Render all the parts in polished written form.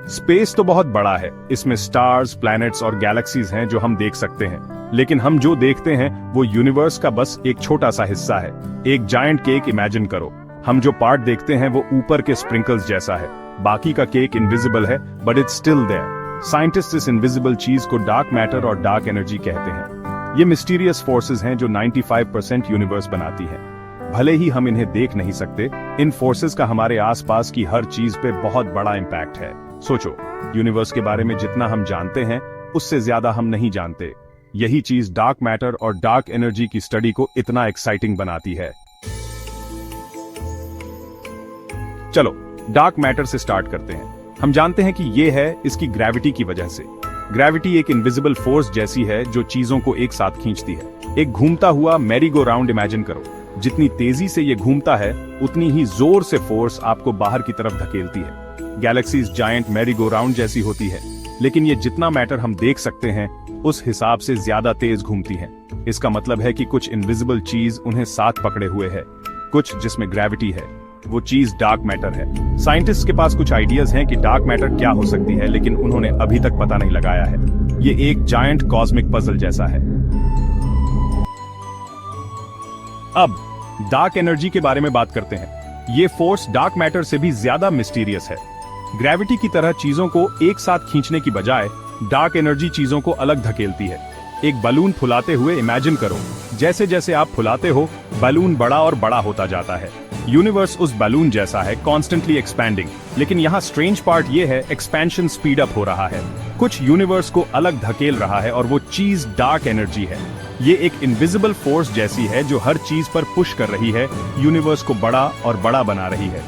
Space तो बहुत बड़ा है, इसमें स्टार्स, प्लैनेट्स और गैलेक्सीज हैं जो हम देख सकते हैं, लेकिन हम जो देखते हैं वो यूनिवर्स का बस एक छोटा सा हिस्सा है। एक जायंट केक इमेजिन करो, हम जो पार्ट देखते हैं वो ऊपर के स्प्रिंकल्स जैसा है, बाकी का केक इनविजिबल है but it's still there. Scientist इस इनविजिबल चीज को डार्क मैटर और डार्क एनर्जी कहते हैं। ये मिस्टीरियस फोर्सेस हैं जो 95% यूनिवर्स बनाती हैं। भले ही हम इन्हें देख नहीं सकते, इन फोर्सेस का हमारे आसपास की हर चीज पे बहुत बड़ा इंपैक्ट है। सोचो, यूनिवर्स के बारे में जितना हम जानते हैं उससे ज्यादा हम नहीं जानते। यही चीज डार्क मैटर और डार्क एनर्जी की स्टडी को इतना एक्साइटिंग बनाती है। चलो डार्क मैटर से स्टार्ट करते हैं। हम जानते हैं कि ये है इसकी ग्रेविटी की वजह से। ग्रेविटी एक इनविजिबल फोर्स जैसी है जो चीजों को एक साथ खींचती है। एक घूमता हुआ मैरी गो राउंड इमेजिन करो, जितनी तेजी से ये घूमता है उतनी ही जोर से फोर्स आपको बाहर की तरफ धकेलती है। Galaxies giant merry go round जैसी होती है, लेकिन ये जितना मैटर हम देख सकते हैं उस हिसाब से ज्यादा तेज घूमती है। इसका मतलब है कि कुछ इनविजिबल चीज उन्हें साथ पकड़े हुए है, कुछ जिसमें ग्रेविटी है, वो चीज डार्क मैटर है। साइंटिस्ट के पास कुछ आइडियाज हैं कि डार्क मैटर क्या हो सकती है, लेकिन उन्होंने अभी तक पता नहीं लगाया है। ये एक जायंट कॉस्मिक पजल जैसा है। अब डार्क एनर्जी के बारे में बात करते हैं। ये फोर्स डार्क मैटर से भी ज्यादा मिस्टीरियस है। ग्रेविटी की तरह चीजों को एक साथ खींचने की बजाय डार्क एनर्जी चीजों को अलग धकेलती है। एक बलून फुलाते हुए इमेजिन करो, जैसे जैसे आप फुलाते हो बलून बड़ा और बड़ा होता जाता है। यूनिवर्स उस बलून जैसा है, कॉन्स्टेंटली एक्सपैंडिंग, लेकिन यहाँ स्ट्रेंज पार्ट ये है, एक्सपेंशन स्पीड अप हो रहा है। कुछ यूनिवर्स को अलग धकेल रहा है और वो चीज डार्क एनर्जी है। ये एक इनविजिबल फोर्स जैसी है जो हर चीज पर पुश कर रही है, यूनिवर्स को बड़ा और बड़ा बना रही है।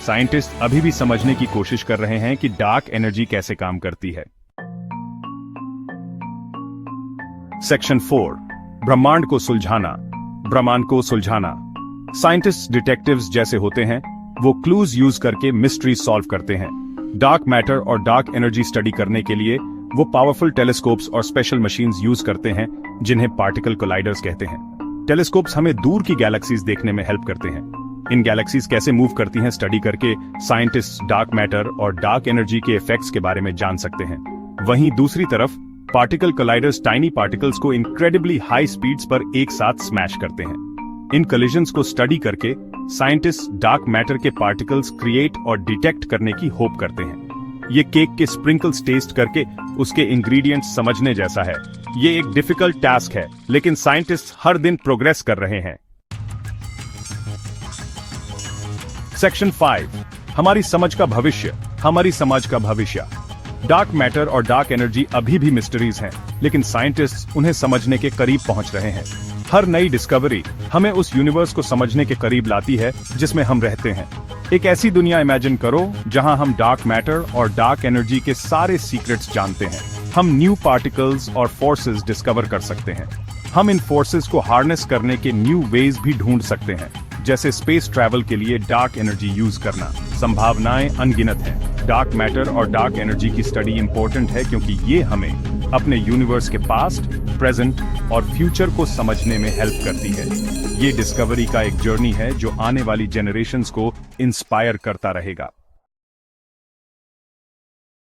साइंटिस्ट अभी भी समझने की कोशिश कर रहे हैं कि डार्क एनर्जी कैसे काम करती है। सेक्शन 4, ब्रह्मांड को सुलझाना। ब्रह्मांड को सुलझाना। साइंटिस्ट डिटेक्टिव्स जैसे होते हैं, वो क्लूज यूज करके मिस्ट्री सॉल्व करते हैं। डार्क मैटर और डार्क एनर्जी स्टडी करने के लिए वो पावरफुल टेलीस्कोप्स और स्पेशल मशीन्स यूज करते हैं, जिन्हें पार्टिकल कोलाइडर्स कहते हैं। टेलीस्कोप्स हमें दूर की गैलेक्सीज देखने में हेल्प करते हैं। इन गैलेक्सीज कैसे मूव करती हैं स्टडी करके साइंटिस्ट डार्क मैटर और डार्क एनर्जी के इफेक्ट्स के बारे में जान सकते हैं। वहीं दूसरी तरफ पार्टिकल कोलाइडर्स टाइनी पार्टिकल्स को इनक्रेडिबली हाई स्पीड्स पर एक साथ स्मैश करते हैं। इन कोलिजन्स को स्टडी करके साइंटिस्ट डार्क मैटर के पार्टिकल्स क्रिएट और डिटेक्ट करने की होप करते हैं। ये केक के स्प्रिंकल्स टेस्ट करके उसके इंग्रेडिएंट्स समझने जैसा है। ये एक डिफिकल्ट टास्क है, लेकिन साइंटिस्ट हर दिन प्रोग्रेस कर रहे हैं। सेक्शन 5, हमारी समझ का भविष्य। हमारी समझ का भविष्य। डार्क मैटर और डार्क एनर्जी अभी भी मिस्टरीज हैं, लेकिन साइंटिस्ट उन्हें समझने के करीब पहुंच रहे हैं। हर नई डिस्कवरी हमें उस यूनिवर्स को समझने के करीब लाती है जिसमें हम रहते हैं। एक ऐसी दुनिया इमेजिन करो जहां हम डार्क मैटर और डार्क एनर्जी के सारे सीक्रेट्स जानते हैं। हम न्यू पार्टिकल्स और फोर्सेस डिस्कवर कर सकते हैं। हम इन फोर्सेस को हार्नेस करने के न्यू वेज भी ढूंढ सकते हैं, जैसे स्पेस ट्रैवल के लिए डार्क एनर्जी यूज करना। संभावनाएं अनगिनत हैं। डार्क मैटर और डार्क एनर्जी की स्टडी इंपॉर्टेंट है क्योंकि ये हमें अपने यूनिवर्स के पास्ट, प्रेजेंट और फ्यूचर को समझने में हेल्प करती है। ये डिस्कवरी का एक जर्नी है जो आने वाली जेनरेशंस को इंस्पायर करता रहेगा।